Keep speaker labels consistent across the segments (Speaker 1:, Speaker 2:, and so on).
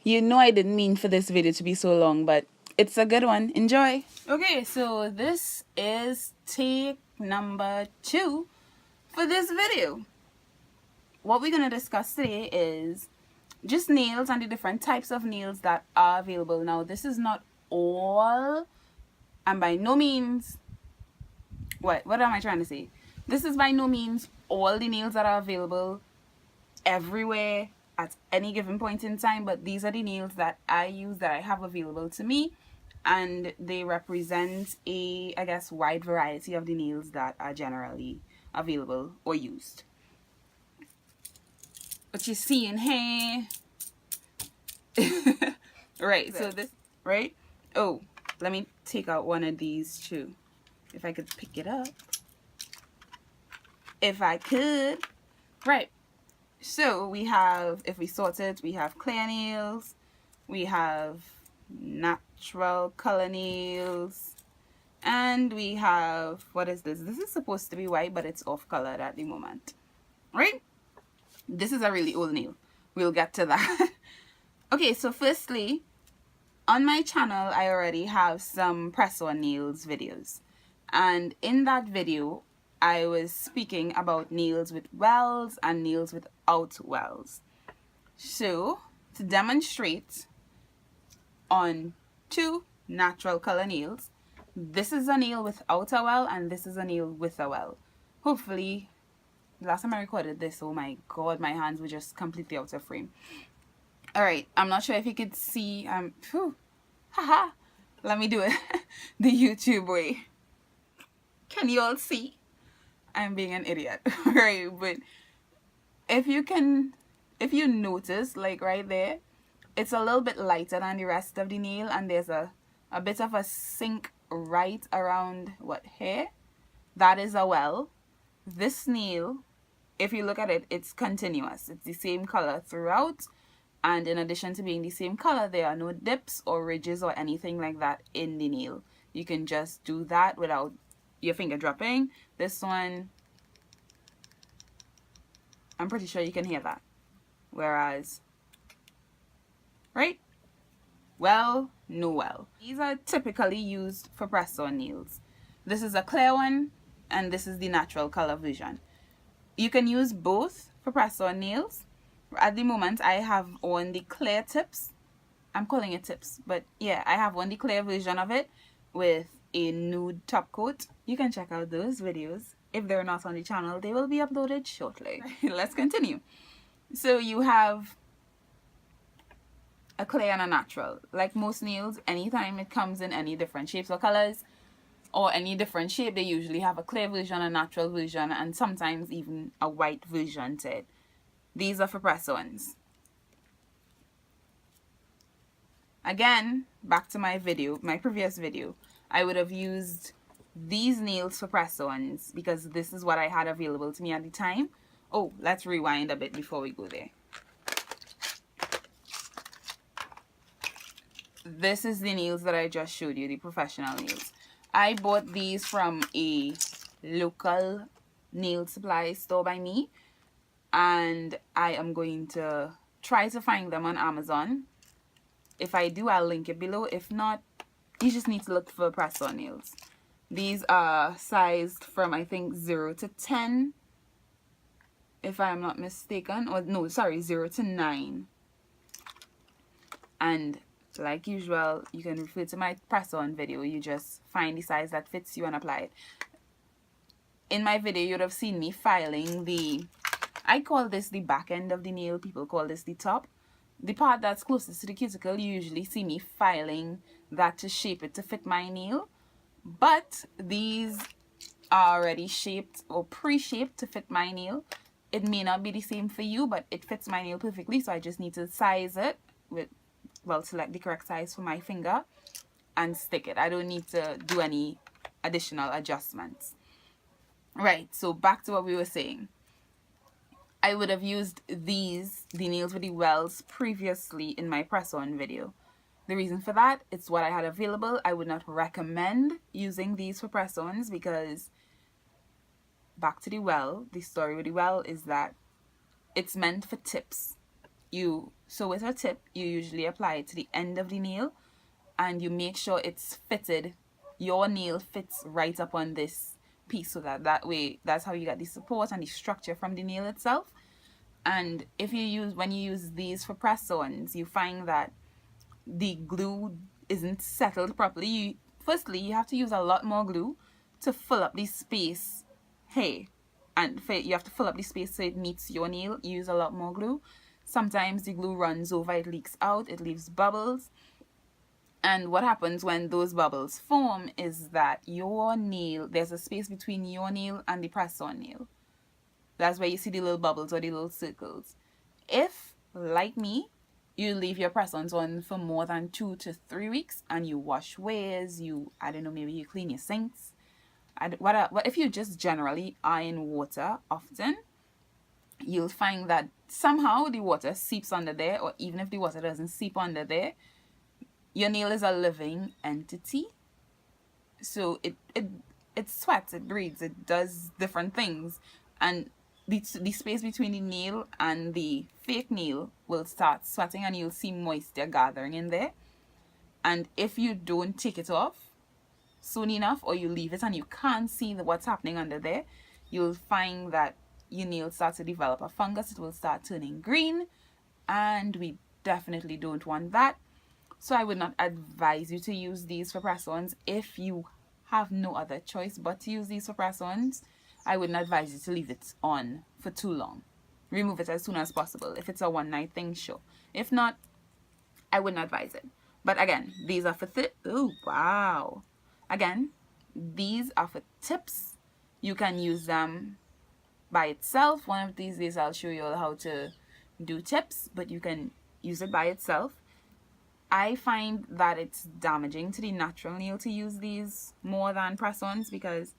Speaker 1: You know I didn't mean for this video to be so long, but it's a good one. Enjoy. Okay, so this is take number 2 for this video. What we're going to discuss today is just nails and the different types of nails that are available. Now, this is not all, and by no means, what am I trying to say? This is by no means all the nails that are available everywhere at any given point in time, but these are the nails that I use, that I have available to me, and they represent a, I guess, wide variety of the nails that are generally available or used. What you see in here, right? So this, right? Oh, let me take out one of these too, if I could pick it up. If I could, right? So we have, if we sort it, we have clear nails, we have natural color nails, and we have, what is this? This is supposed to be white, but it's off colored at the moment, right? This is a really old nail. We'll get to that. Okay, so firstly, on my channel, I already have some press-on nails videos. And in that video, I was speaking about nails with wells and nails without wells. So, to demonstrate on 2 natural color nails, this is a nail without a well and this is a nail with a well. Hopefully, last time I recorded this, oh my god, my hands were just completely out of frame. Alright, I'm not sure if you could see, haha, let me do it the YouTube way. Can you all see? I'm being an idiot, right? But if you notice, like right there, it's a little bit lighter than the rest of the nail, and there's a bit of a sink right around what here. That is a well. This nail, if you look at it, it's continuous. It's the same color throughout, and in addition to being the same color, there are no dips or ridges or anything like that in the nail. You can just do that without your finger dropping. This one, I'm pretty sure you can hear that. Whereas, right? Well, no well. These are typically used for press-on nails. This is a clear one, and this is the natural color version. You can use both for press-on nails. At the moment, I have on the clear tips. I'm calling it tips, but yeah, I have on the clear version of it with a nude top coat. You can check out those videos. If they're not on the channel, they will be uploaded shortly. Let's continue. So you have a clear and a natural. Like most nails, anytime it comes in any different shapes or colors, or any different shape, they usually have a clear version, a natural version, and sometimes even a white version to it. These are for press-ons. Again, back to my video, my previous video, I would have used these nails for press-ons because this is what I had available to me at the time. Oh, let's rewind a bit before we go there. This is the nails that I just showed you, the professional nails. I bought these from a local nail supply store by me, and I am going to try to find them on Amazon. If I do, I'll link it below. If not, you just need to look for press-on nails. These are sized from, I think, 0 to 10, if I'm not mistaken. Or no, sorry, 0 to 9. And like usual, you can refer to my press-on video. You just find the size that fits you and apply it. In my video, you would have seen me filing the, I call this the back end of the nail. People call this the top. The part that's closest to the cuticle, you usually see me filing that to shape it to fit my nail. But these are already shaped or pre-shaped to fit my nail. It may not be the same for you, but it fits my nail perfectly. So I just need to size it with, well, select the correct size for my finger and stick it. I don't need to do any additional adjustments. Right, so back to what we were saying. I would have used these, the nails with the wells, previously in my press-on video. The reason for that, it's what I had available. I would not recommend using these for press-ons because, back to the well, the story with the well is that it's meant for tips. You So with a tip, you usually apply it to the end of the nail, and you make sure it's fitted. Your nail fits right up on this piece, so that way, that's how you get the support and the structure from the nail itself. And if you use, when you use these for press-ons, you find that the glue isn't settled properly. Firstly, you have to use a lot more glue to fill up the space here, and you have to fill up the space so it meets your nail. You use a lot more glue. Sometimes the glue runs over, it leaks out, it leaves bubbles. And what happens when those bubbles form is that your nail, there's a space between your nail and the press-on nail. That's where you see the little bubbles or the little circles. If, like me, you leave your press-ons on for more than 2 to 3 weeks and you wash wares, I don't know, maybe you clean your sinks. What if you just generally are in water often, you'll find that somehow the water seeps under there, or even if the water doesn't seep under there, your nail is a living entity. So it sweats, it breathes, it does different things, and the space between the nail and the fake nail will start sweating, and you'll see moisture gathering in there. And if you don't take it off soon enough, or you leave it and you can't see what's happening under there, you'll find that your nail starts to develop a fungus. It will start turning green, and we definitely don't want that. So I would not advise you to use these for press-ons. If you have no other choice but to use these for press-ons, I wouldn't advise you to leave it on for too long. Remove it as soon as possible. If it's a one-night thing, sure. If not, I wouldn't advise it. But again, these are for oh, wow. Again, these are for tips. You can use them by itself. One of these days I'll show you all how to do tips, but you can use it by itself. I find that it's damaging to the natural nail to use these more than press-ons, because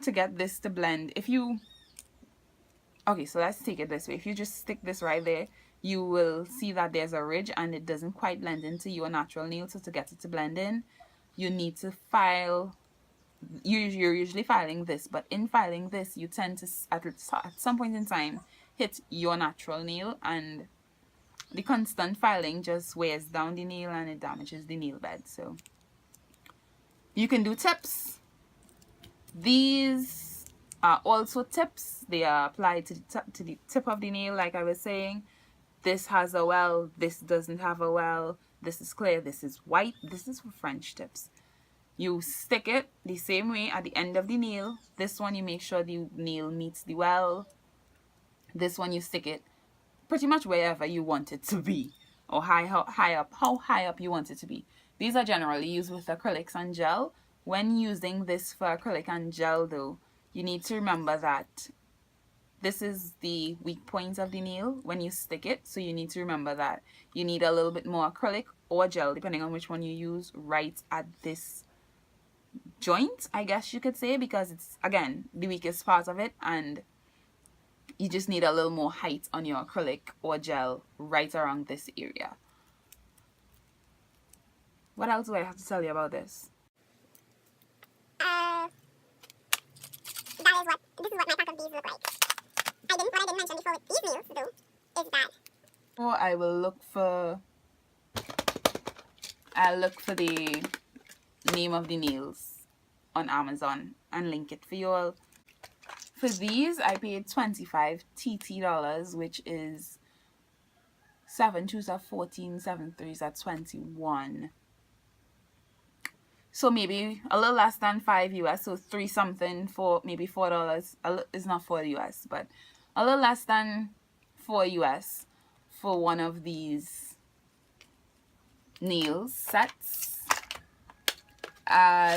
Speaker 1: to get this to blend, okay, so let's take it this way. If you just stick this right there, you will see that there's a ridge and it doesn't quite blend into your natural nail. So to get it to blend in, you need to file. You're usually filing this, but in filing this, you tend to, at some point in time, hit your natural nail, and the constant filing just wears down the nail and it damages the nail bed. So you can do tips. These are also tips. They are applied to the tip of the nail, like I was saying. This has a well, this doesn't have a well, this is clear, this is white. This is for French tips. You stick it the same way at the end of the nail. This one, you make sure the nail meets the well. This one, you stick it pretty much wherever you want it to be, or how high up you want it to be. These are generally used with acrylics and gel. When using this for acrylic and gel though, you need to remember that this is the weak point of the nail when you stick it. So you need to remember that you need a little bit more acrylic or gel, depending on which one you use, right at this joint, I guess you could say, because it's, again, the weakest part of it, and you just need a little more height on your acrylic or gel right around this area. What else do I have to tell you about this?
Speaker 2: This is what my pack of beads look like. What I didn't mention before with these nails though is that
Speaker 1: I'll look for the name of the nails on Amazon and link it for you all. For these, I paid $25 TT, which is 7 2s are 14, 7 3s are 21. So maybe a little less than $5 US, so 3 something for maybe $4. It's not $4 US, but a little less than $4 US for one of these nails sets.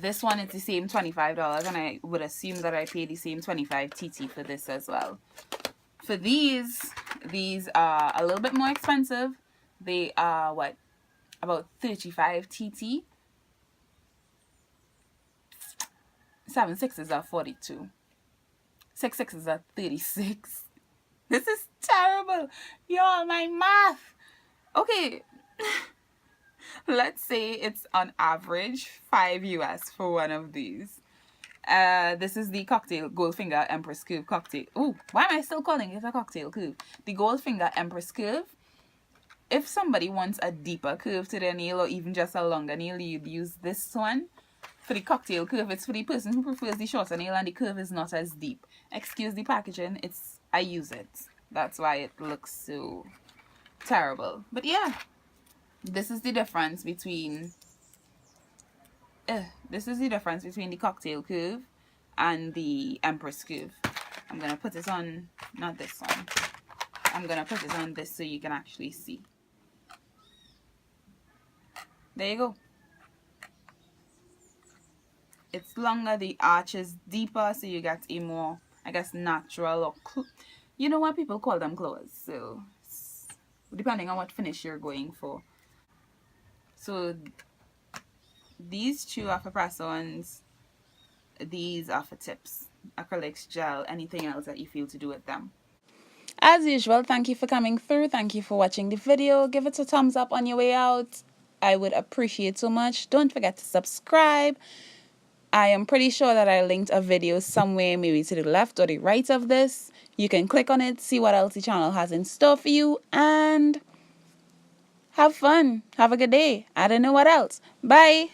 Speaker 1: This one is the same $25, and I would assume that I paid the same 25 TT for this as well. For these are a little bit more expensive. They are what, about 35 TT. 7 6s are 42. 6 6s are 36. This is terrible, y'all. My math. Okay. Let's say it's on average $5 US for one of these. This is the cocktail Goldfinger Empress Curve cocktail. Oh, why am I still calling it a cocktail curve? The Goldfinger Empress Curve. if somebody wants a deeper curve to their nail or even just a longer nail, you'd use this one. For the cocktail curve, it's for the person who prefers the shorter nail and the curve is not as deep. Excuse the packaging, I use it. That's why it looks so terrible. But yeah, this is the difference between the cocktail curve and the Empress curve. I'm gonna put it on, not this one. I'm gonna put it on this so you can actually see. There you go. It's longer, the arch is deeper, so you get a more, I guess, natural or you know what people call them claws. So depending on what finish you're going for. So these two are for press-ons. These are for tips. Acrylics, gel, anything else that you feel to do with them. As usual, thank you for coming through. Thank you for watching the video. Give it a thumbs up on your way out. I would appreciate so much. Don't forget to subscribe. I am pretty sure that I linked a video somewhere, maybe to the left or the right of this. You can click on it, see what else the channel has in store for you, and have fun. Have a good day. I don't know what else. Bye.